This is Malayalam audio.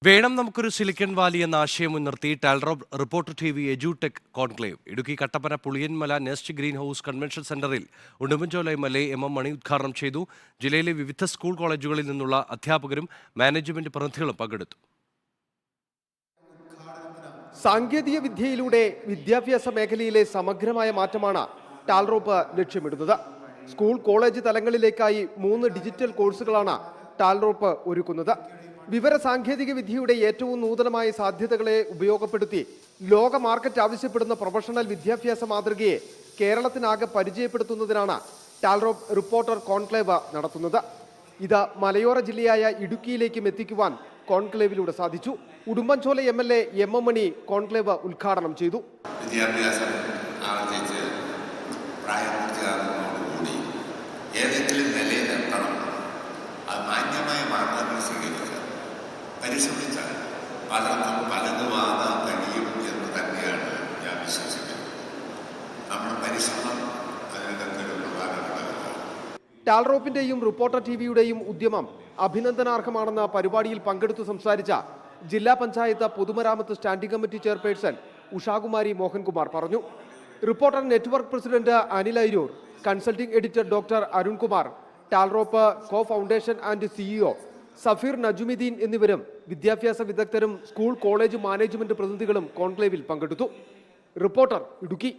വേണം നമുക്കൊരു സിലിക്കൺ വാലി എന്ന ആശയം മുൻനിർത്തി Talrop reporter TV edutech conclave Idukki Kattappana Puliyanmala nest green house convention സെന്ററിൽ ഉടുമ്പൻചോല MLA MM മണി ഉദ്ഘാടനം ചെയ്തു. ജില്ലയിലെ വിവിധ സ്കൂൾ കോളേജുകളിൽ നിന്നുള്ള അധ്യാപകരും മാനേജ്മെന്റ് പ്രതിനിധികളും പങ്കെടുത്തു. സാങ്കേതിക വിദ്യയിലൂടെ വിദ്യാഭ്യാസ മേഖലയിലെ സമഗ്രമായ മാറ്റമാണ് ടാൽറോബ് ലക്ഷ്യമിടുന്നത്. സ്കൂൾ കോളേജ് തലങ്ങളിലേക്കായി 3 ഡിജിറ്റൽ കോഴ്സുകളാണ് ടാൽറോബ് ഒരുക്കുന്നത്. വിവര സാങ്കേതിക വിദ്യയുടെ ഏറ്റവും നൂതനമായ സാധ്യതകളെ ഉപയോഗപ്പെടുത്തി ലോക മാർക്കറ്റ് ആവശ്യപ്പെടുന്ന പ്രൊഫഷണൽ വിദ്യാഭ്യാസ മാതൃകയെ കേരളത്തിനാകെ പരിചയപ്പെടുത്തുന്നതിനാണ് ടാൽറോബ് റിപ്പോർട്ടർ കോൺക്ലേവ് നടത്തുന്നത്. ഇത് മലയോര ജില്ലയായ ഇടുക്കിയിലേക്കും എത്തിക്കുവാൻ കോൺക്ലേവിലൂടെ സാധിച്ചു. ഉടുമ്പൻചോല MLA MM മണി കോൺക്ലേവ് ഉദ്ഘാടനം ചെയ്തു. വിദ്യാഭ്യാസം ആർജിച്ച് പ്രായപൂർത്തിയാകുന്നതോടുകൂടി ഏതെങ്കിലും നിലയിൽ എത്തണം, അത് മാന്യമായ മാർഗങ്ങൾ സ്വീകരിച്ച് പരിശ്രമിച്ചാൽ പലർക്കും പലതുമാകാൻ കഴിയും എന്ന് തന്നെയാണ് ഞാൻ വിശ്വസിക്കുന്നത്. നമ്മുടെ പരിശ്രമം അതിനകത്ത് ഒരു പ്രധാന ഘടകമാണ്. ടാൽറോബിന്റെയും റിപ്പോർട്ടർ TVയുടെയും ഉദ്യമം അഭിനന്ദനാർഹമാണെന്ന പരിപാടിയിൽ പങ്കെടുത്തു സംസാരിച്ച ജില്ലാ പഞ്ചായത്ത് പൊതുമരാമത്ത് standing committee chairperson Ushakumari Mohankumar പറഞ്ഞു. Reporter network president Anil Ayyoor, consulting editor doctor Arunkumar, Talrop co foundation and CEO Safeer Najumudheen എന്നിവരും വിദ്യാഭ്യാസ വിദഗ്ധരും സ്കൂൾ കോളേജ് മാനേജ്മെന്റ് പ്രതിനിധികളും കോൺക്ലേവിൽ പങ്കെടുത്തു. റിപ്പോർട്ടർ ഇടുക്കി.